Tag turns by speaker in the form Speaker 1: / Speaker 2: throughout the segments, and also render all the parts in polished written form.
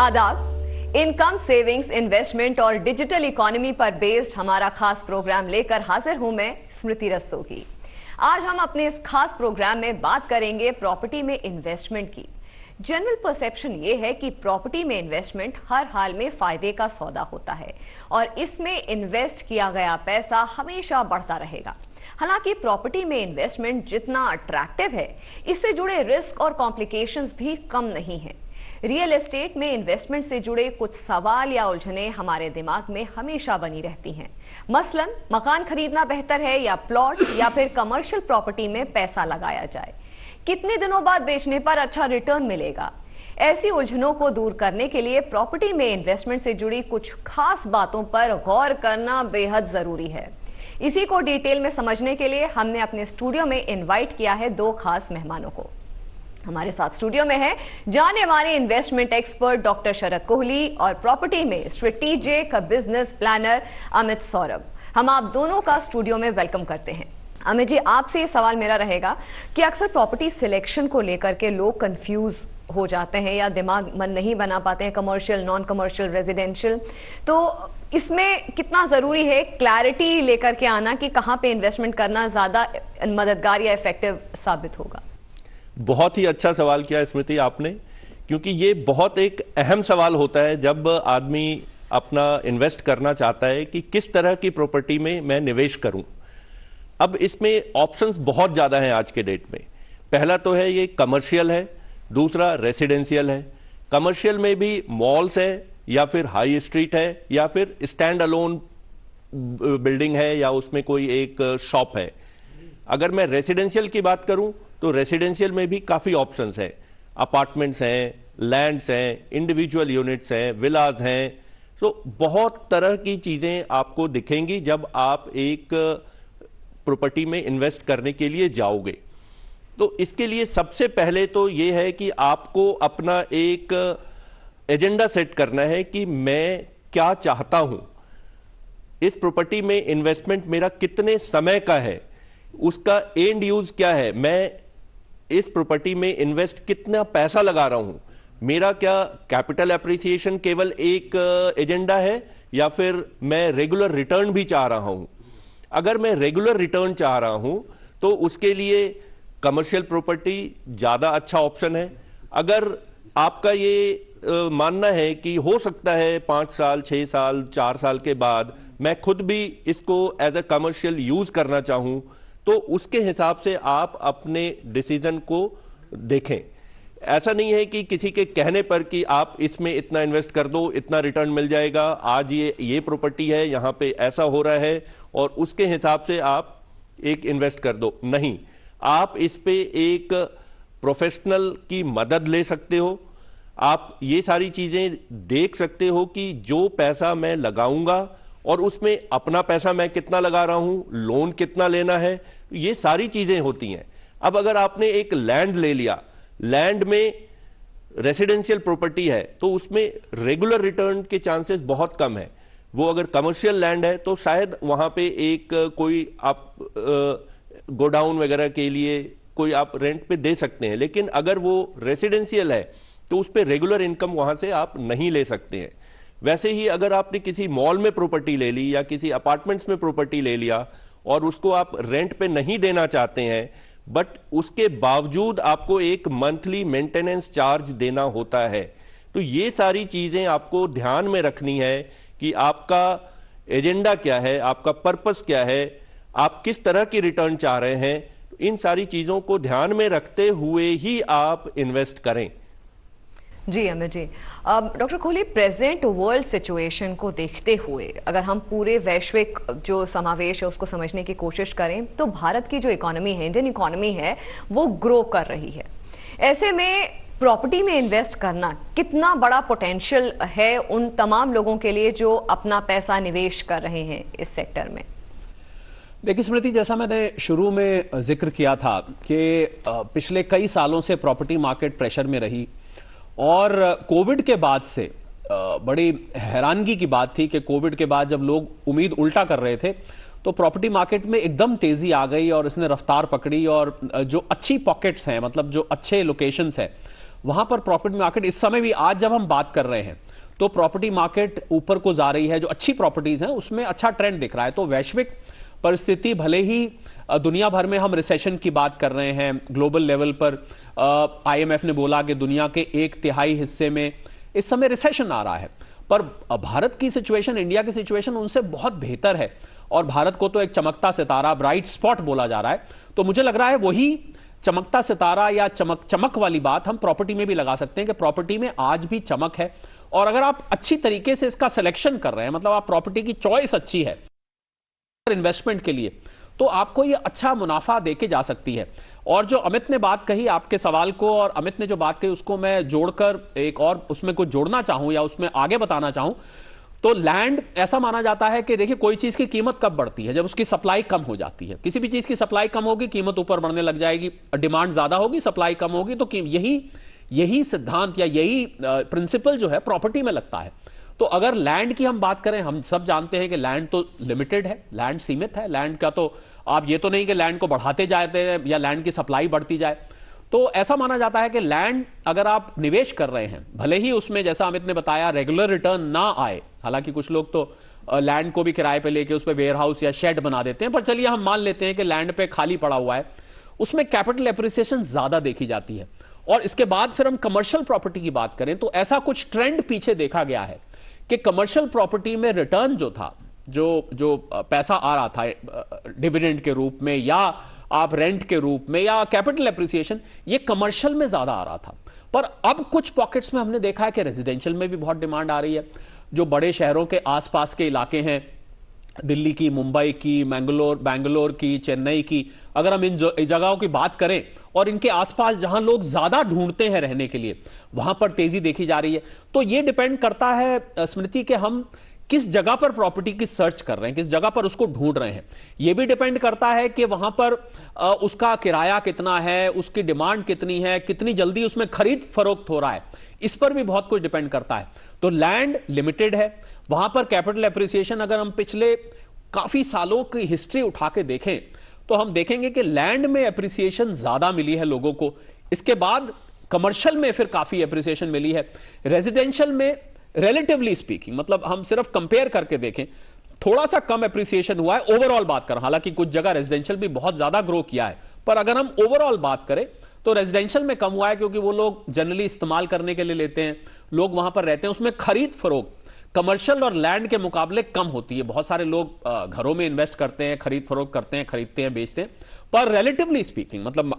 Speaker 1: आदाब। Income, savings, investment और digital economy पर बेस्ड हमारा खास प्रोग्राम लेकर हाजिर हूं मैं स्मृति रस्तोगी। आज हम अपने इस खास प्रोग्राम में बात करेंगे प्रॉपर्टी में इन्वेस्टमेंट की। जनरल परसेप्शन ये है कि प्रॉपर्टी में इन्वेस्टमेंट हर हाल में फायदे का सौदा होता है और इसमें इन्वेस्ट किया गया पैसा हमेशा बढ़ता रहेगा। हालांकि प्रॉपर्टी में इन्वेस्टमेंट जितना अट्रैक्टिव है, इससे जुड़े रिस्क और कॉम्प्लिकेशंस भी कम नहीं हैं। रियल एस्टेट में इन्वेस्टमेंट से जुड़े कुछ सवाल या उलझनें हमारे दिमाग में हमेशा बनी रहती हैं। मसलन, मकान खरीदना बेहतर है या प्लॉट, या फिर कमर्शियल प्रॉपर्टी में पैसा लगाया जाए, कितने दिनों बाद बेचने पर अच्छा रिटर्न मिलेगा। ऐसी उलझनों को दूर करने के लिए प्रॉपर्टी में इन्वेस्टमेंट से जुड़ी कुछ खास बातों पर गौर करना बेहद जरूरी है। इसी को डिटेल में समझने के लिए हमने अपने स्टूडियो में इनवाइट किया है दो खास मेहमानों को। हमारे साथ स्टूडियो में है जाने माने investment expert doctor Sharad Kohli और प्रॉपर्टी में strategic business planner Amit Saurabh. हम आप दोनों का स्टूडियो में वेलकम करते हैं। अमित जी, आपसे ये सवाल मेरा रहेगा कि अक्सर प्रॉपर्टी सिलेक्शन को लेकर के लोग कंफ्यूज हो जाते हैं या दिमाग मन नहीं बना पाते हैं, कमर्शियल, नॉन कमर्शियल, रेजिडेंशियल। तो इसमें कितना जरूरी है क्लैरिटी लेकर के आना कि कहाँ पे इन्वेस्टमेंट करना ज्यादा मददगार या इफेक्टिव साबित होगा?
Speaker 2: बहुत ही अच्छा सवाल किया स्मृति आपने, क्योंकि ये बहुत एक अहम सवाल होता है जब आदमी अपना इन्वेस्ट करना चाहता है कि किस तरह की प्रॉपर्टी में मैं निवेश करूं। अब इसमें ऑप्शंस बहुत ज़्यादा हैं आज के डेट में। पहला तो है ये कमर्शियल है, दूसरा रेसिडेंशियल है। कमर्शियल में भी मॉल्स है या फिर हाई स्ट्रीट है या फिर स्टैंड अलोन बिल्डिंग है या उसमें कोई एक शॉप है। अगर मैं रेसिडेंशियल की बात करूं तो रेसिडेंशियल में भी काफ़ी ऑप्शंस हैं। अपार्टमेंट्स हैं, लैंड्स हैं, इंडिविजुअल यूनिट्स हैं, विलाज हैं। तो बहुत तरह की चीज़ें आपको दिखेंगी जब आप एक प्रॉपर्टी में इन्वेस्ट करने के लिए जाओगे। तो इसके लिए सबसे पहले तो ये है कि आपको अपना एक एजेंडा सेट करना है कि मैं क्या चाहता हूं, इस प्रॉपर्टी में इन्वेस्टमेंट मेरा कितने समय का है, उसका एंड यूज क्या है, मैं इस प्रॉपर्टी में इन्वेस्ट कितना पैसा लगा रहा हूं, मेरा क्या कैपिटल एप्रिसिएशन केवल एक एजेंडा है या फिर मैं रेगुलर रिटर्न भी चाह रहा हूं। अगर मैं रेगुलर रिटर्न चाह रहा हूं तो उसके लिए कमर्शियल प्रॉपर्टी ज़्यादा अच्छा ऑप्शन है। अगर आपका ये मानना है कि हो सकता है 5 साल, 6 साल, 4 साल के बाद मैं खुद भी इसको एज अ कमर्शियल यूज़ करना चाहूं, तो उसके हिसाब से आप अपने डिसीजन को देखें। ऐसा नहीं है कि किसी के कहने पर कि आप इसमें इतना इन्वेस्ट कर दो, इतना रिटर्न मिल जाएगा, आज ये प्रॉपर्टी है, यहाँ पे ऐसा हो रहा है और उसके हिसाब से आप एक इन्वेस्ट कर दो। नहीं, आप इस पे एक प्रोफेशनल की मदद ले सकते हो। आप ये सारी चीज़ें देख सकते हो कि जो पैसा मैं लगाऊंगा और उसमें अपना पैसा मैं कितना लगा रहा हूं, लोन कितना लेना है, ये सारी चीज़ें होती हैं। अब अगर आपने एक लैंड ले लिया, लैंड में रेसिडेंशियल प्रॉपर्टी है तो उसमें रेगुलर रिटर्न के चांसेस बहुत कम है। वो अगर कमर्शियल लैंड है तो शायद वहां पे एक कोई आप गोडाउन वगैरह के लिए कोई आप रेंट पे दे सकते हैं, लेकिन अगर वो रेसिडेंशियल है तो उस पर रेगुलर इनकम वहां से आप नहीं ले सकते हैं। वैसे ही अगर आपने किसी मॉल में प्रॉपर्टी ले ली या किसी अपार्टमेंट्स में प्रॉपर्टी ले लिया और उसको आप रेंट पे नहीं देना चाहते हैं, बट उसके बावजूद आपको एक मंथली मेंटेनेंस चार्ज देना होता है, तो ये सारी चीज़ें आपको ध्यान में रखनी है कि आपका एजेंडा क्या है, आपका पर्पस क्या है, आप किस तरह की रिटर्न चाह रहे हैं। इन सारी चीज़ों को ध्यान में रखते हुए ही आप इन्वेस्ट करें।
Speaker 1: जी Amit ji, doctor Kohli, present world situation को देखते हुए अगर हम पूरे वैश्विक जो समावेश है उसको समझने की कोशिश करें तो भारत की जो इकोनॉमी है, इंडियन इकोनॉमी है, वो ग्रो कर रही है। ऐसे में प्रॉपर्टी में इन्वेस्ट करना कितना बड़ा पोटेंशियल है उन तमाम लोगों के लिए जो अपना पैसा निवेश कर रहे हैं इस सेक्टर में?
Speaker 3: देखिए स्मृति, जैसा मैंने शुरू में जिक्र किया था कि पिछले कई सालों से प्रॉपर्टी मार्केट प्रेशर में रही और कोविड के बाद से बड़ी हैरानगी की बात थी कि कोविड के बाद जब लोग उम्मीद उल्टा कर रहे थे तो प्रॉपर्टी मार्केट में एकदम तेजी आ गई और इसने रफ्तार पकड़ी और जो अच्छी पॉकेट्स हैं, मतलब जो अच्छे लोकेशंस हैं, वहां पर प्रॉपर्टी मार्केट इस समय भी, आज जब हम बात कर रहे हैं, तो प्रॉपर्टी मार्केट ऊपर को जा रही है। जो अच्छी प्रॉपर्टीज हैं उसमें अच्छा ट्रेंड दिख रहा है। तो वैश्विक परिस्थिति, भले ही दुनिया भर में हम रिसेशन की बात कर रहे हैं, ग्लोबल लेवल पर IMF ने बोला कि दुनिया के 1/3 हिस्से में इस समय रिसेशन आ रहा है, पर भारत की सिचुएशन, इंडिया की सिचुएशन उनसे बहुत बेहतर है और भारत को तो एक चमकता सितारा, ब्राइट स्पॉट बोला जा रहा है। तो मुझे लग रहा है वही चमकता सितारा या चमक वाली बात हम प्रॉपर्टी में भी लगा सकते हैं कि प्रॉपर्टी में आज भी चमक है। और अगर आप अच्छी तरीके से इसका सिलेक्शन कर रहे हैं, मतलब आप प्रॉपर्टी की चॉइस अच्छी है इन्वेस्टमेंट के लिए, तो आपको ये अच्छा मुनाफा देके जा सकती है। और जो अमित ने बात कही आपके सवाल को, और अमित ने जो बात कही उसको मैं जोड़कर एक और उसमें कुछ जोड़ना चाहूं या उसमें आगे बताना चाहूं, तो लैंड ऐसा माना जाता है कि देखिए कोई चीज की कीमत कब बढ़ती है, जब उसकी सप्लाई कम हो जाती है। किसी भी चीज की सप्लाई कम होगी, कीमत ऊपर बढ़ने लग जाएगी, डिमांड ज्यादा होगी, सप्लाई कम होगी, तो यही सिद्धांत या यही प्रिंसिपल जो है प्रॉपर्टी में लगता है। तो अगर लैंड की हम बात करें, हम सब जानते हैं कि लैंड तो लिमिटेड है, लैंड सीमित है। लैंड का तो आप ये तो नहीं कि लैंड को बढ़ाते जाते हैं या लैंड की सप्लाई बढ़ती जाए। तो ऐसा माना जाता है कि लैंड अगर आप निवेश कर रहे हैं, भले ही उसमें जैसा अमित ने बताया रेगुलर रिटर्न ना आए, हालांकि कुछ लोग तो लैंड को भी किराए पे लेके उस पर वेयर हाउस या शेड बना देते हैं, पर चलिए हम मान लेते हैं कि लैंड पे खाली पड़ा हुआ है, उसमें कैपिटल एप्रिसिएशन ज्यादा देखी जाती है। और इसके बाद फिर हम कमर्शियल प्रॉपर्टी की बात करें तो ऐसा कुछ ट्रेंड पीछे देखा गया है कि कमर्शियल प्रॉपर्टी में रिटर्न जो था, जो पैसा आ रहा था डिविडेंड के रूप में या आप रेंट के रूप में या कैपिटल एप्रिसिएशन, ये कमर्शियल में ज्यादा आ रहा था। पर अब कुछ पॉकेट्स में हमने देखा है कि रेजिडेंशियल में भी बहुत डिमांड आ रही है। जो बड़े शहरों के आसपास के इलाके हैं, दिल्ली की, मुंबई की, बैंगलोर की, चेन्नई की, अगर हम इन जगहों की बात करें और इनके आसपास जहां लोग ज्यादा ढूंढते हैं रहने के लिए, वहां पर तेजी देखी जा रही है। तो यह डिपेंड करता है स्मृति कि हम किस जगह पर प्रॉपर्टी की सर्च कर रहे हैं, किस जगह पर उसको ढूंढ रहे हैं। यह भी डिपेंड करता है कि वहां पर उसका किराया कितना है, उसकी डिमांड कितनी है, कितनी जल्दी उसमें खरीद फरोख्त हो रहा है, इस पर भी बहुत कुछ डिपेंड करता है। तो लैंड लिमिटेड है, वहां पर कैपिटल एप्रिसिएशन, अगर हम पिछले काफी सालों की हिस्ट्री उठा के देखें तो हम देखेंगे कि लैंड में एप्रिसिएशन ज्यादा मिली है लोगों को। इसके बाद कमर्शियल में फिर काफी एप्रिसिएशन मिली है। रेजिडेंशियल में रिलेटिवली स्पीकिंग, मतलब हम सिर्फ कंपेयर करके देखें, थोड़ा सा कम एप्रिसिएशन हुआ है ओवरऑल बात करें। हालांकि कुछ जगह रेजिडेंशियल भी बहुत ज्यादा ग्रो किया है, पर अगर हम ओवरऑल बात करें तो रेजिडेंशियल में कम हुआ है, क्योंकि वो लोग जनरली इस्तेमाल करने के लिए लेते हैं, लोग वहां पर रहते हैं, उसमें खरीद फरोख्त कमर्शियल और लैंड के मुकाबले कम होती है। बहुत सारे लोग घरों में इन्वेस्ट करते हैं, खरीद फरोख्त करते हैं, खरीदते हैं, बेचते हैं, पर रिलेटिवली स्पीकिंग मतलब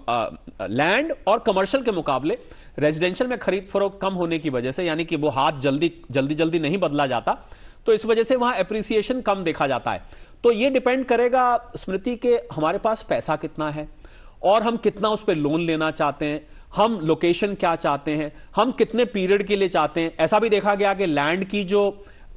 Speaker 3: लैंड और कमर्शियल के मुकाबले रेजिडेंशियल में खरीद फरोख्त कम होने की वजह से, यानी कि वो हाथ जल्दी नहीं बदला जाता, तो इस वजह से वहां एप्रिसिएशन कम देखा जाता है। तो ये डिपेंड करेगा स्मृति के हमारे पास पैसा कितना है और हम कितना उस पर लोन लेना चाहते हैं, हम लोकेशन क्या चाहते हैं, हम कितने पीरियड के लिए चाहते हैं। ऐसा भी देखा गया कि लैंड की जो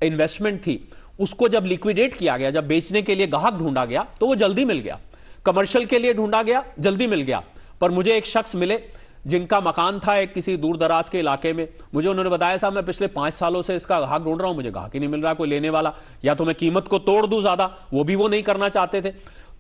Speaker 3: इन्वेस्टमेंट थी उसको जब लिक्विडेट किया गया, जब बेचने के लिए ग्राहक ढूंढा गया तो वो जल्दी मिल गया, कमर्शियल के लिए ढूंढा गया जल्दी मिल गया। पर मुझे एक शख्स मिले जिनका मकान था एक किसी दूर दराज के इलाके में, मुझे उन्होंने बताया साहब मैं पिछले 5 सालों से इसका ग्राहक ढूंढ रहा हूं, मुझे ग्राहक ही नहीं मिल रहा कोई लेने वाला, या तो मैं कीमत को तोड़ दूं ज्यादा, वो भी वो नहीं करना चाहते थे।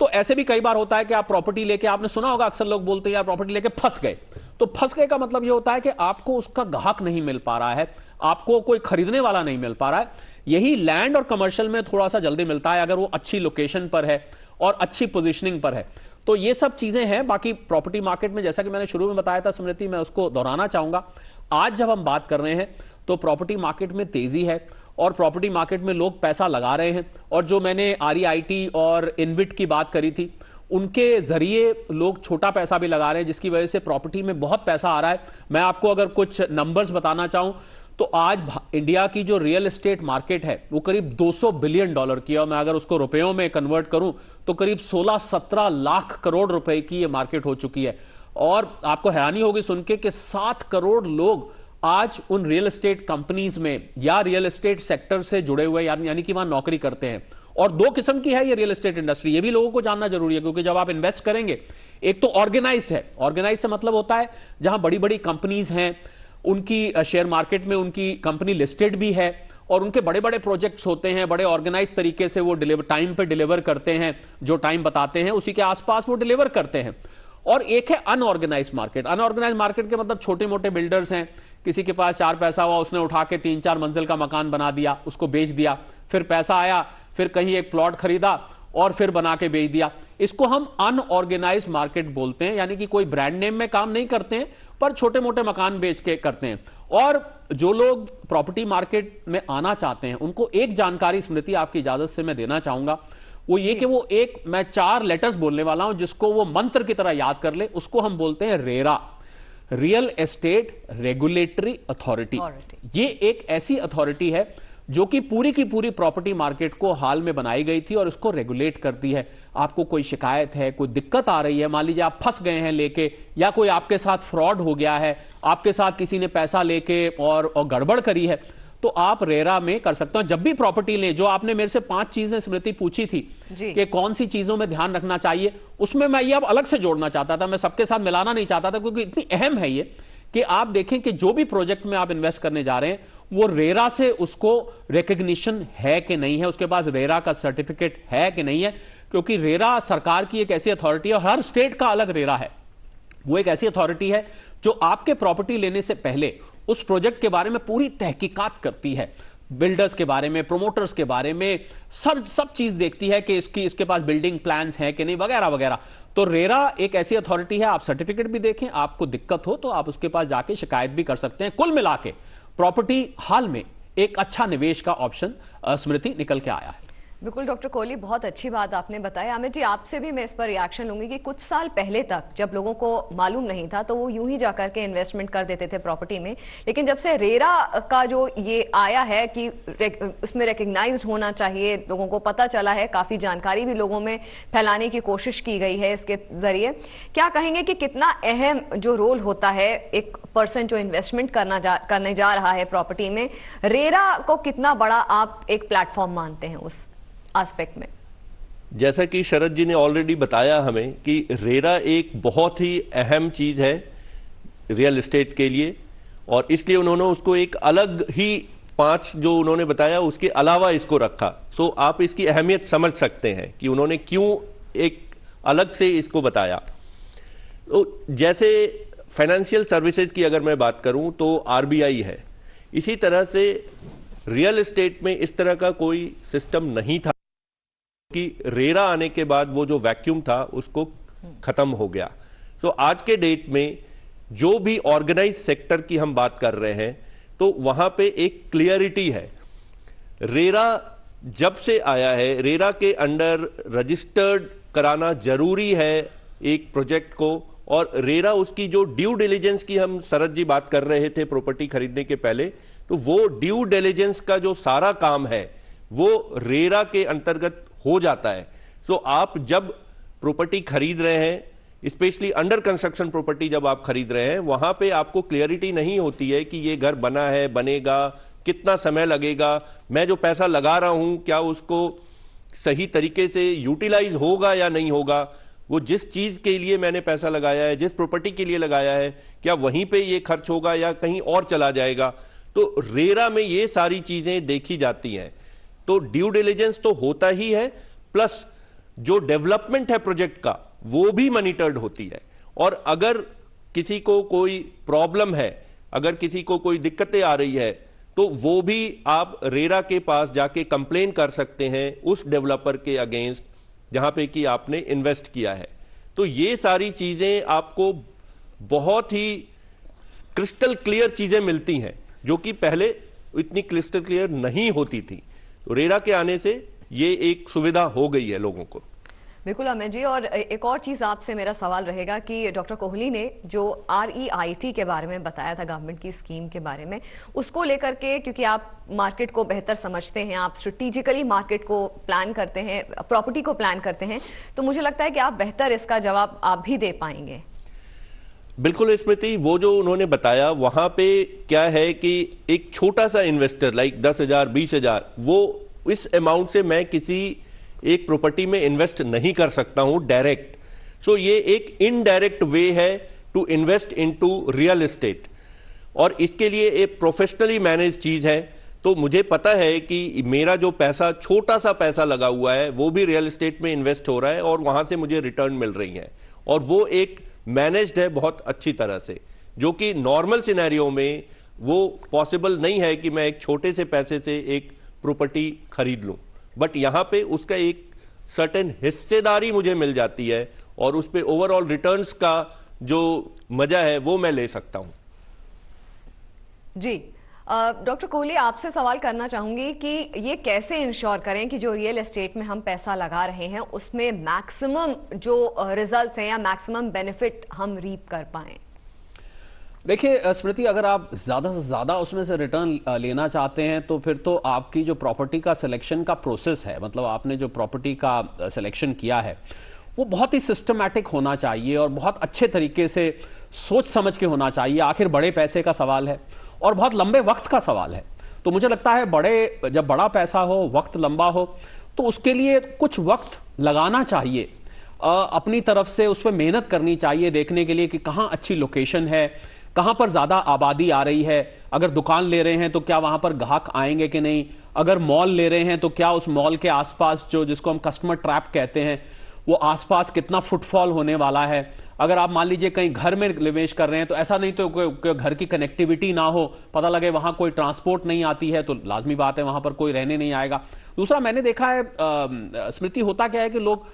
Speaker 3: तो ऐसे भी कई बार होता है कि आप प्रॉपर्टी लेके, आपने सुना होगा अक्सर लोग बोलते हैं यार प्रॉपर्टी लेके फंस गए। तो फंस गए का मतलब यह होता है कि आपको उसका ग्राहक नहीं मिल पा रहा है, आपको कोई खरीदने वाला नहीं मिल पा रहा है। यही लैंड और कमर्शियल में थोड़ा सा जल्दी मिलता है अगर वो अच्छी लोकेशन पर है और अच्छी पोजीशनिंग पर है। तो ये सब चीजें हैं। बाकी प्रॉपर्टी मार्केट में जैसा कि मैंने शुरू में बताया था स्मृति, मैं उसको दोहराना चाहूंगा, आज जब हम बात कर रहे हैं तो प्रॉपर्टी मार्केट में तेजी है और प्रॉपर्टी मार्केट में लोग पैसा लगा रहे हैं। और जो मैंने REIT और इनविट की बात करी थी, उनके जरिए लोग छोटा पैसा भी लगा रहे हैं, जिसकी वजह से प्रॉपर्टी में बहुत पैसा आ रहा है। मैं आपको अगर कुछ नंबर्स बताना चाहूं तो आज इंडिया की जो रियल एस्टेट मार्केट है वो करीब $200 बिलियन की है, और मैं अगर उसको रुपयों में कन्वर्ट करूं तो करीब 16-17 लाख करोड़ रुपए की ये मार्केट हो चुकी है। और आपको हैरानी होगी सुन के कि 7 करोड़ लोग आज उन रियल एस्टेट कंपनीज में या रियल एस्टेट सेक्टर से जुड़े हुए यानी कि वहां नौकरी करते हैं। और 2 किस्म की है ये रियल एस्टेट इंडस्ट्री, ये भी लोगों को जानना जरूरी है, क्योंकि जब आप इन्वेस्ट करेंगे, एक तो ऑर्गेनाइज्ड है, ऑर्गेनाइज से मतलब होता है जहां बड़ी बड़ी कंपनीज हैं, उनकी शेयर मार्केट में उनकी कंपनी लिस्टेड भी है और उनके बड़े बड़े प्रोजेक्ट्स होते हैं, बड़े ऑर्गेनाइज तरीके से वो टाइम पे डिलीवर करते हैं, जो टाइम बताते हैं उसी के आसपास वो डिलीवर करते हैं। और एक है अनऑर्गेनाइज मार्केट। अनऑर्गेनाइज मार्केट के मतलब छोटे मोटे बिल्डर्स हैं, किसी के पास 4 पैसा हुआ, उसने उठा के 3-4 मंजिल का मकान बना दिया, उसको बेच दिया, फिर पैसा आया, फिर कहीं एक प्लॉट खरीदा और फिर बना के बेच दिया। इसको हम अनऑर्गेनाइज मार्केट बोलते हैं, यानी कि कोई ब्रांड नेम में काम नहीं करते हैं पर छोटे मोटे मकान बेच के करते हैं। और जो लोग प्रॉपर्टी मार्केट में आना चाहते हैं उनको एक जानकारी स्मृति आपकी इजाजत से मैं देना चाहूंगा, वो ये कि वो मैं 4 लेटर्स बोलने वाला हूं जिसको वो मंत्र की तरह याद कर ले। उसको हम बोलते हैं RERA, real estate regulatory authority. ये एक ऐसी अथॉरिटी है जो कि पूरी की पूरी प्रॉपर्टी मार्केट को हाल में बनाई गई थी और उसको रेगुलेट करती है। आपको कोई शिकायत है, कोई दिक्कत आ रही है, मान लीजिए आप फंस गए हैं लेके, या कोई आपके साथ फ्रॉड हो गया है, आपके साथ किसी ने पैसा लेके और गड़बड़ करी है, तो आप रेरा में कर सकते हो। जब भी प्रॉपर्टी लें, जो आपने मेरे से 5 चीजें स्मृति पूछी थी कि कौन सी चीजों में ध्यान रखना चाहिए, उसमें मैं ये अब अलग से जोड़ना चाहता था, मैं सबके साथ मिलाना नहीं चाहता था क्योंकि इतनी अहम है ये कि आप देखें कि जो भी प्रोजेक्ट में आप इन्वेस्ट करने जा रहे हैं वो रेरा से उसको रिकग्निशन है कि नहीं है, उसके पास रेरा का सर्टिफिकेट है कि नहीं है, क्योंकि रेरा सरकार की एक ऐसी अथॉरिटी है और हर स्टेट का अलग रेरा है। वो एक ऐसी अथॉरिटी है जो आपके प्रॉपर्टी लेने से पहले उस प्रोजेक्ट के बारे में पूरी तहकीकात करती है, बिल्डर्स के बारे में, प्रोमोटर्स के बारे में, सब चीज देखती है कि इसके पास बिल्डिंग प्लान्स हैं कि नहीं, वगैरह वगैरह। तो रेरा एक ऐसी अथॉरिटी है, आप सर्टिफिकेट भी देखें, आपको दिक्कत हो तो आप उसके पास जाके शिकायत भी कर सकते हैं। कुल मिला के प्रॉपर्टी हाल में एक अच्छा निवेश का ऑप्शन स्मृति निकल के आया है।
Speaker 1: बिल्कुल डॉक्टर कोहली, बहुत अच्छी बात आपने बताया। अमित जी, आपसे भी मैं इस पर रिएक्शन लूंगी कि कुछ साल पहले तक जब लोगों को मालूम नहीं था तो वो यूं ही जाकर के इन्वेस्टमेंट कर देते थे प्रॉपर्टी में, लेकिन जब से रेरा का जो ये आया है कि उसमें रिकग्नाइज्ड होना चाहिए, लोगों को पता चला है, काफ़ी जानकारी भी लोगों में फैलाने की कोशिश की गई है इसके ज़रिए, क्या कहेंगे कि कितना अहम जो रोल होता है एक पर्सन जो इन्वेस्टमेंट करने जा रहा है प्रॉपर्टी में, रेरा को कितना बड़ा आप एक प्लेटफॉर्म मानते हैं उस एस्पेक्ट में?
Speaker 2: जैसा कि शरद जी ने ऑलरेडी बताया हमें कि रेरा एक बहुत ही अहम चीज है रियल एस्टेट के लिए, और इसलिए उन्होंने उसको एक अलग ही 5 जो उन्होंने बताया उसके अलावा इसको रखा। तो आप इसकी अहमियत समझ सकते हैं कि उन्होंने क्यों एक अलग से इसको बताया। तो जैसे फाइनेंशियल सर्विसेज की अगर मैं बात करूं तो आरबीआई है, इसी तरह से रियल एस्टेट में इस तरह का कोई सिस्टम नहीं था कि रेरा आने के बाद वो जो वैक्यूम था उसको खत्म हो गया। तो आज के डेट में जो भी ऑर्गेनाइज सेक्टर की हम बात कर रहे हैं तो वहां पे एक क्लियरिटी है। रेरा जब से आया है, रेरा के अंडर रजिस्टर्ड कराना जरूरी है एक प्रोजेक्ट को, और रेरा उसकी जो ड्यू डिलिजेंस की हम शरद जी बात कर रहे थे प्रॉपर्टी खरीदने के पहले, तो वो ड्यू डिलिजेंस का जो सारा काम है वो रेरा के अंतर्गत हो जाता है। तो आप जब प्रॉपर्टी खरीद रहे हैं, स्पेशली अंडर कंस्ट्रक्शन प्रॉपर्टी जब आप खरीद रहे हैं, वहां पे आपको क्लियरिटी नहीं होती है कि ये घर बना है, बनेगा, कितना समय लगेगा, मैं जो पैसा लगा रहा हूं क्या उसको सही तरीके से यूटिलाइज होगा या नहीं होगा, वो जिस चीज के लिए मैंने पैसा लगाया है, जिस प्रॉपर्टी के लिए लगाया है, क्या वहीं पे ये खर्च होगा या कहीं और चला जाएगा। तो रेरा में ये सारी चीजें देखी जाती हैं। तो ड्यू डिलिजेंस तो होता ही है, प्लस जो डेवलपमेंट है प्रोजेक्ट का वो भी मॉनिटर्ड होती है। और अगर किसी को कोई प्रॉब्लम है, अगर किसी को कोई दिक्कतें आ रही है, तो वो भी आप रेरा के पास जाके कंप्लेन कर सकते हैं उस डेवलपर के अगेंस्ट जहां पे कि आपने इन्वेस्ट किया है। तो ये सारी चीजें आपको बहुत ही क्रिस्टल क्लियर चीजें मिलती हैं जो कि पहले इतनी क्रिस्टल क्लियर नहीं होती थी। तो रेरा के आने से ये एक सुविधा हो गई है लोगों को।
Speaker 1: बिल्कुल अमित जी, और एक और चीज़ आपसे मेरा सवाल रहेगा कि डॉक्टर कोहली ने जो REIT के बारे में बताया था, गवर्नमेंट की स्कीम के बारे में, उसको लेकर के, क्योंकि आप मार्केट को बेहतर समझते हैं, आप स्ट्रेटेजिकली मार्केट को प्लान करते हैं, प्रॉपर्टी को प्लान करते हैं, तो मुझे लगता है कि आप बेहतर इसका जवाब आप भी दे पाएंगे।
Speaker 2: बिल्कुल स्मृति, वो जो उन्होंने बताया वहां पे क्या है कि एक छोटा सा इन्वेस्टर लाइक 10,000 20,000, वो इस अमाउंट से मैं किसी एक प्रॉपर्टी में इन्वेस्ट नहीं कर सकता हूं डायरेक्ट। सो ये एक इनडायरेक्ट वे है to invest into real estate, और इसके लिए एक प्रोफेशनली मैनेज चीज है। तो मुझे पता है कि मेरा जो पैसा, छोटा सा पैसा लगा हुआ है, वो भी रियल एस्टेट में इन्वेस्ट हो रहा है और वहां से मुझे रिटर्न मिल रही है, और वो एक मैनेज्ड है बहुत अच्छी तरह से, जो कि नॉर्मल सिनेरियो में वो पॉसिबल नहीं है कि मैं एक छोटे से पैसे से एक प्रॉपर्टी खरीद लूं। बट यहां पे उसका एक सर्टेन हिस्सेदारी मुझे मिल जाती है और उस पे ओवरऑल रिटर्न्स का जो मजा है वो मैं ले सकता हूं।
Speaker 1: जी डॉक्टर कोहली, आपसे सवाल करना चाहूंगी कि ये कैसे इंश्योर करें कि जो रियल एस्टेट में हम पैसा लगा रहे हैं उसमें मैक्सिमम जो रिजल्ट्स हैं या मैक्सिमम बेनिफिट हम रीप कर पाएं।
Speaker 3: देखिए स्मृति, अगर आप ज्यादा से ज्यादा उसमें से रिटर्न लेना चाहते हैं तो फिर तो आपकी जो प्रॉपर्टी का सिलेक्शन का प्रोसेस है, मतलब आपने जो प्रॉपर्टी का सिलेक्शन किया है वो बहुत ही सिस्टमैटिक होना चाहिए और बहुत अच्छे तरीके से सोच समझ के होना चाहिए। आखिर बड़े पैसे का सवाल है और बहुत लंबे वक्त का सवाल है, तो मुझे लगता है जब बड़ा पैसा हो, वक्त लंबा हो, तो उसके लिए कुछ वक्त लगाना चाहिए, अपनी तरफ से उस पर मेहनत करनी चाहिए, देखने के लिए कि कहाँ अच्छी लोकेशन है, कहां पर ज्यादा आबादी आ रही है। अगर दुकान ले रहे हैं तो क्या वहां पर ग्राहक आएंगे कि नहीं, अगर मॉल ले रहे हैं तो क्या उस मॉल के आसपास जो जिसको हम कस्टमर ट्रैप कहते हैं वो आसपास कितना फुटफॉल होने वाला है। अगर आप मान लीजिए कहीं घर में निवेश कर रहे हैं तो ऐसा नहीं तो घर की कनेक्टिविटी ना हो, पता लगे वहां कोई ट्रांसपोर्ट नहीं आती है तो लाजमी बात है वहां पर कोई रहने नहीं आएगा। दूसरा मैंने देखा है स्मृति, होता क्या है कि लोग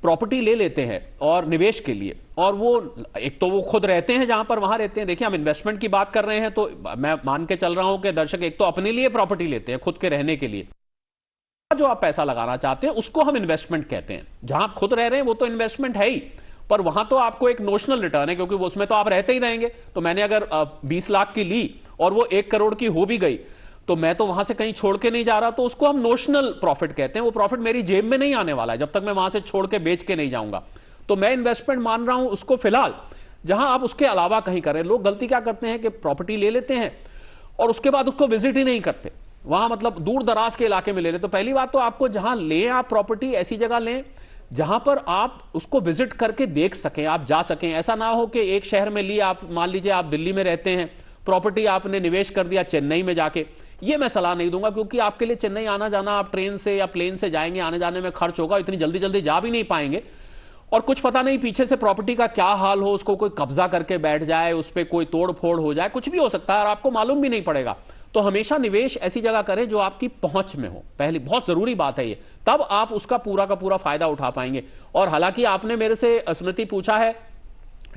Speaker 3: प्रॉपर्टी ले लेते हैं और निवेश के लिए, और वो एक तो वो खुद रहते हैं जहां पर वहां रहते हैं। देखिए हम इन्वेस्टमेंट की बात कर रहे हैं तो मैं मान के चल रहा हूं कि दर्शक एक तो अपने लिए प्रॉपर्टी लेते हैं खुद के रहने के लिए, जो आप पैसा लगाना चाहते हैं उसको हम इन्वेस्टमेंट कहते हैं। जहां आप खुद रह रहे हैं वो तो इन्वेस्टमेंट है ही, पर वहां तो आपको एक नोशनल रिटर्न है क्योंकि वो उसमें तो आप रहते ही रहेंगे। तो मैंने अगर 20 लाख की ली और वो 1 करोड़ की हो भी गई तो मैं तो वहां से कहीं छोड़ के नहीं जा रहा, तो उसको हम नोशनल प्रॉफिट कहते हैं। वो प्रॉफिट मेरी जेब में नहीं आने वाला है जब तक मैं वहां से छोड़ के बेच के नहीं जाऊंगा। तो मैं इन्वेस्टमेंट मान रहा हूं उसको फिलहाल, जहां आप उसके अलावा कहीं करें। लोग गलती क्या करते हैं कि प्रॉपर्टी ले लेते हैं और उसके बाद उसको विजिट ही नहीं करते, वहां मतलब दूर दराज के इलाके में ले लेते। तो पहली बात तो आपको जहां लें आप प्रॉपर्टी ऐसी जगह लें जहां पर आप उसको विजिट करके देख सकें, आप जा सकें। ऐसा ना हो कि एक शहर में ली, आप मान लीजिए आप दिल्ली में रहते हैं, प्रॉपर्टी आपने निवेश कर दिया चेन्नई में जाके, ये मैं सलाह नहीं दूंगा क्योंकि आपके लिए चेन्नई आना जाना, आप ट्रेन से या प्लेन से जाएंगे, आने जाने में खर्च होगा, इतनी जल्दी जल्दी जा भी नहीं पाएंगे, और कुछ पता नहीं पीछे से प्रॉपर्टी का क्या हाल हो, उसको कोई कब्जा करके बैठ जाए, उस पर कोई तोड़ फोड़ हो जाए, कुछ भी हो सकता है और आपको मालूम भी नहीं पड़ेगा। तो हमेशा निवेश ऐसी जगह करें जो आपकी पहुंच में हो, पहली बहुत जरूरी बात है ये, तब आप उसका पूरा का पूरा फायदा उठा पाएंगे। और हालांकि आपने मेरे से स्मृति पूछा है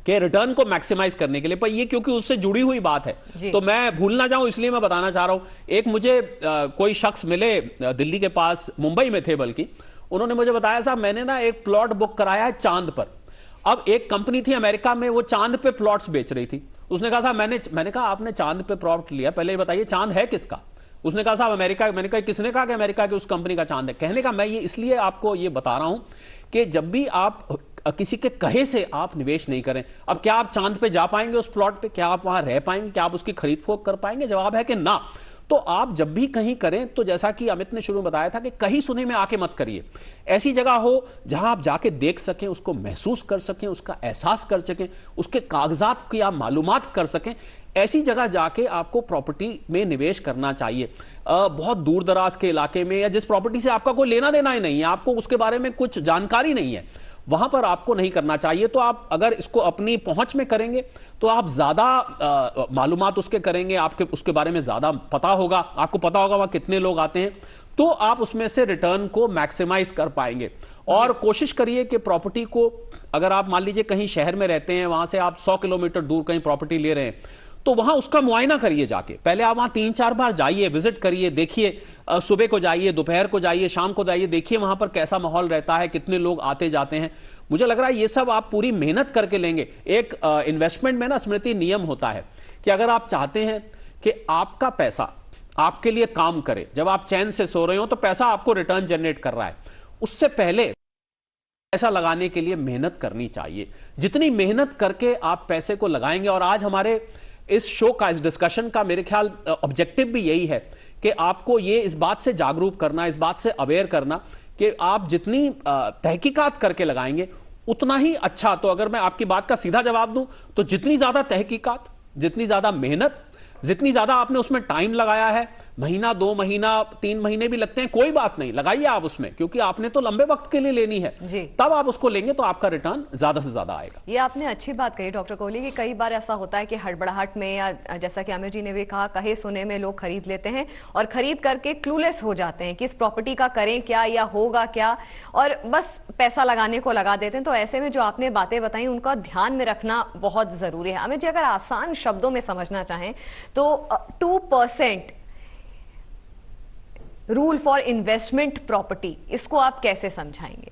Speaker 3: कि रिटर्न को मैक्सिमाइज करने के लिए, पर ये क्योंकि उससे जुड़ी हुई बात है तो मैं भूल ना जाऊं इसलिए मैं बताना चाह रहा हूं। एक मुझे कोई शख्स मिले दिल्ली के पास, मुंबई में थे बल्कि, उन्होंने मुझे बताया साहब मैंने ना एक प्लॉट बुक कराया है चांद पर। अब एक कंपनी थी अमेरिका में, वो चांद पे प्लॉट्स बेच रही थी। उसने कहा साहब मैंने कहा आपने चांद पे प्लॉट लिया, पहले ये बताइए चांद है किसका? उसने कहा साहब अमेरिका। मैंने कहा किसने कहा कि अमेरिका की उस कंपनी का चांद है? कहने का मैं ये इसलिए आपको ये बता रहा हूं कि जब भी आप किसी के कहे से आप निवेश नहीं करें। अब क्या आप चांद पे जा पाएंगे उस प्लॉट पे? क्या आप वहां रह पाएंगे? क्या आप उसकी खरीद फरोख्त कर पाएंगे? जवाब है कि ना। तो आप जब भी कहीं करें तो जैसा कि अमित ने शुरू में बताया था कि कहीं सुने में आके मत करिए। ऐसी जगह हो जहां आप जाके देख सकें, उसको महसूस कर सकें, उसका एहसास कर सकें, उसके कागजात की आप मालूमात कर सकें, ऐसी जगह जाके आपको प्रॉपर्टी में निवेश करना चाहिए। बहुत दूर दराज के इलाके में या जिस प्रॉपर्टी से आपका कोई लेना देना ही नहीं है, आपको उसके बारे में कुछ जानकारी नहीं है, वहां पर आपको नहीं करना चाहिए। तो आप अगर इसको अपनी पहुंच में करेंगे तो आप ज्यादा मालूमात उसके करेंगे, आपके उसके बारे में ज्यादा पता होगा, आपको पता होगा वहां कितने लोग आते हैं, तो आप उसमें से रिटर्न को मैक्सिमाइज कर पाएंगे। और कोशिश करिए कि प्रॉपर्टी को, अगर आप मान लीजिए कहीं शहर में रहते हैं, वहां से आप 100 किलोमीटर दूर कहीं प्रॉपर्टी ले रहे हैं, तो वहां उसका मुआयना करिए जाके। पहले आप वहां 3-4 बार जाइए, विजिट करिए, देखिए, सुबह को जाइए, दोपहर को जाइए, शाम को जाइए, देखिए वहां पर कैसा माहौल रहता है, कितने लोग आते जाते हैं। मुझे लग रहा है ये सब आप पूरी मेहनत करके लेंगे। एक इन्वेस्टमेंट में ना स्मृति नियम होता है कि अगर आप चाहते हैं कि आपका पैसा आपके लिए काम करे, जब आप चैन से सो रहे हो तो पैसा आपको रिटर्न जनरेट कर रहा है, उससे पहले पैसा लगाने के लिए मेहनत करनी चाहिए। जितनी मेहनत करके आप पैसे को लगाएंगे, और आज हमारे इस शो का, इस डिस्कशन का मेरे ख्याल ऑब्जेक्टिव भी यही है कि आपको ये इस बात से जागरूक करना, इस बात से अवेयर करना कि आप जितनी तहकीकात करके लगाएंगे उतना ही अच्छा। तो अगर मैं आपकी बात का सीधा जवाब दूं तो जितनी ज्यादा तहकीकात, जितनी ज्यादा मेहनत, जितनी ज्यादा आपने उसमें टाइम लगाया है, महीना 2 महीना 3 महीने भी लगते हैं, कोई बात नहीं, लगाइए आप उसमें, क्योंकि आपने तो लंबे वक्त के लिए लेनी है
Speaker 1: जी।
Speaker 3: तब आप उसको लेंगे तो आपका रिटर्न ज्यादा से ज्यादा आएगा।
Speaker 1: ये आपने अच्छी बात कही डॉक्टर कोहली कि कई बार ऐसा होता है कि हड़बड़ाहट में या जैसा कि आमिर जी ने भी कहा, कहे सुने में लोग खरीद लेते हैं और खरीद करके क्लूलेस हो जाते हैं कि इस प्रॉपर्टी का करें क्या या होगा क्या, और बस पैसा लगाने को लगा देते हैं। तो ऐसे में जो आपने बातें बताई उनका ध्यान में रखना बहुत जरूरी है। आमिर जी, अगर आसान शब्दों में समझना चाहें तो 2% रूल फॉर इन्वेस्टमेंट प्रॉपर्टी, इसको आप कैसे समझाएंगे?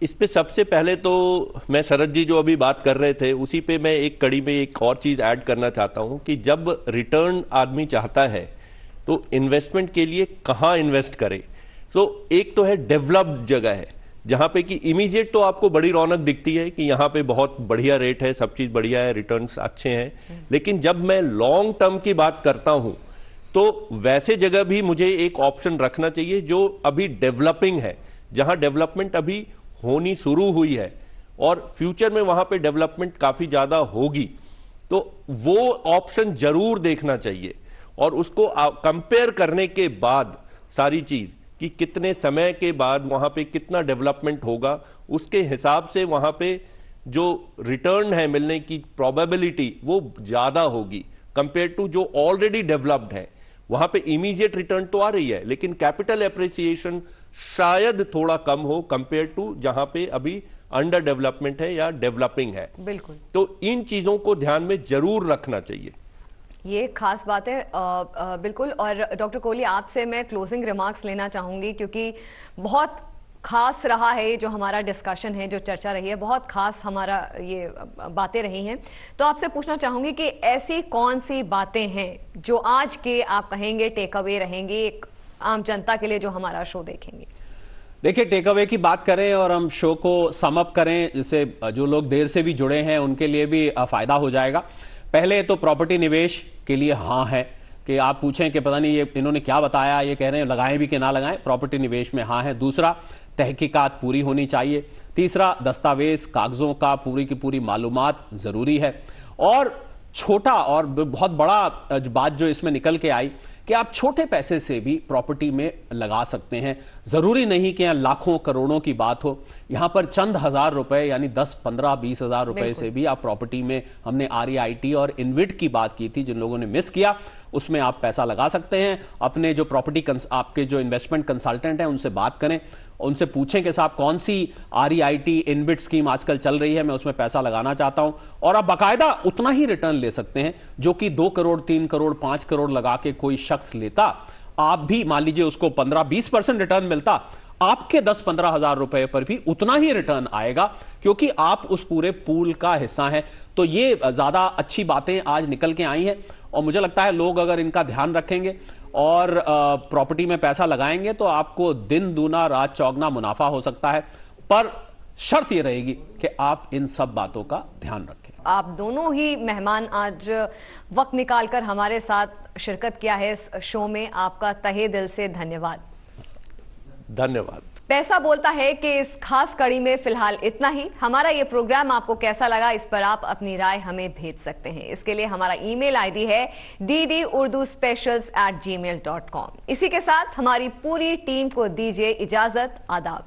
Speaker 2: इस पे सबसे पहले तो मैं शरद जी जो अभी बात कर रहे थे उसी पे मैं एक कड़ी में एक और चीज ऐड करना चाहता हूं कि जब रिटर्न आदमी चाहता है तो इन्वेस्टमेंट के लिए कहां इन्वेस्ट करे। तो एक तो है डेवलप्ड जगह है जहां पे कि इमीडिएट तो आपको बड़ी रौनक दिखती है कि यहां पे बहुत बढ़िया रेट है, सब चीज बढ़िया है, रिटर्न्स अच्छे हैं। लेकिन जब मैं लॉन्ग टर्म की बात करता हूं तो वैसे जगह भी मुझे एक ऑप्शन रखना चाहिए जो अभी डेवलपिंग है, जहां डेवलपमेंट अभी होनी शुरू हुई है और फ्यूचर में वहां पे डेवलपमेंट काफी ज्यादा होगी। तो वो ऑप्शन जरूर देखना चाहिए और उसको कंपेयर करने के बाद सारी चीज कि कितने समय के बाद वहां पे कितना डेवलपमेंट होगा, उसके हिसाब से वहां पे जो रिटर्न है मिलने की प्रोबेबिलिटी वो ज्यादा होगी कंपेयर टू जो ऑलरेडी डेवलप्ड है। वहां पे इमीडिएट रिटर्न तो आ रही है लेकिन कैपिटल एप्रिसिएशन शायद थोड़ा कम हो कंपेयर टू जहां पे अभी अंडर डेवलपमेंट है या डेवलपिंग है।
Speaker 1: बिल्कुल।
Speaker 2: तो इन चीजों को ध्यान में जरूर रखना चाहिए।
Speaker 1: ये खास बात है। बिल्कुल। और डॉक्टर कोहली, आपसे मैं क्लोजिंग रिमार्क्स लेना चाहूंगी क्योंकि बहुत खास रहा है ये जो हमारा डिस्कशन है, जो चर्चा रही है, बहुत खास हमारा ये बातें रही हैं। तो आपसे पूछना चाहूंगी कि ऐसी कौन सी बातें हैं जो आज के आप कहेंगे टेक अवे रहेंगे एक आम जनता के लिए जो हमारा शो देखेंगे?
Speaker 3: देखिए, टेक अवे की बात करें और हम शो को सम अप करें, जैसे जो लोग देर से भी जुड़े हैं उनके लिए भी फायदा हो जाएगा। पहले तो प्रॉपर्टी निवेश के लिए हाँ है कि आप पूछें कि पता नहीं ये इन्होंने क्या बताया, ये कह रहे हैं लगाएं भी कि ना लगाएं, प्रॉपर्टी निवेश में हाँ है। दूसरा, तहकीकात पूरी होनी चाहिए। तीसरा, दस्तावेज कागजों का पूरी की पूरी मालूमात जरूरी है। और छोटा और बहुत बड़ा बात जो इसमें निकल के आई कि आप छोटे पैसे से भी प्रॉपर्टी में लगा सकते हैं। जरूरी नहीं कि यहाँ लाखों करोड़ों की बात हो, यहां पर चंद हजार रुपए यानी 10, 15, 20 हजार रुपए से भी आप प्रॉपर्टी में, हमने REIT और इनविट की बात की थी, जिन लोगों ने मिस किया उसमें आप पैसा लगा सकते हैं। अपने जो आपके जो इन्वेस्टमेंट कंसल्टेंट हैं उनसे बात करें, उनसे पूछें कि साहब कौन सी REIT इनविट स्कीम आजकल चल रही है, मैं उसमें पैसा लगाना चाहता हूं। और आप बाकायदा उतना ही रिटर्न ले सकते हैं जो कि 2 करोड़ 3 करोड़ 5 करोड़ लगा के कोई शख्स लेता। आप भी मान लीजिए उसको 15-20% रिटर्न मिलता, आपके 10-15 हजार रुपए पर भी उतना ही रिटर्न आएगा क्योंकि आप उस पूरे पूल का हिस्सा हैं। तो ये ज्यादा अच्छी बातें आज निकल के आई हैं और मुझे लगता है लोग अगर इनका ध्यान रखेंगे और प्रॉपर्टी में पैसा लगाएंगे तो आपको दिन दूना रात चौगना मुनाफा हो सकता है। पर शर्त यह रहेगी कि आप इन सब बातों का ध्यान रखें।
Speaker 1: आप दोनों ही मेहमान आज वक्त निकालकर हमारे साथ शिरकत किया है इस शो में, आपका तहे दिल से धन्यवाद।
Speaker 2: धन्यवाद।
Speaker 1: पैसा बोलता है कि इस खास कड़ी में फिलहाल इतना ही। हमारा ये प्रोग्राम आपको कैसा लगा इस पर आप अपनी राय हमें भेज सकते हैं। इसके लिए हमारा ईमेल आईडी है ddurduspecials@gmail.com। इसी के साथ हमारी पूरी टीम को दीजिए इजाजत। आदाब।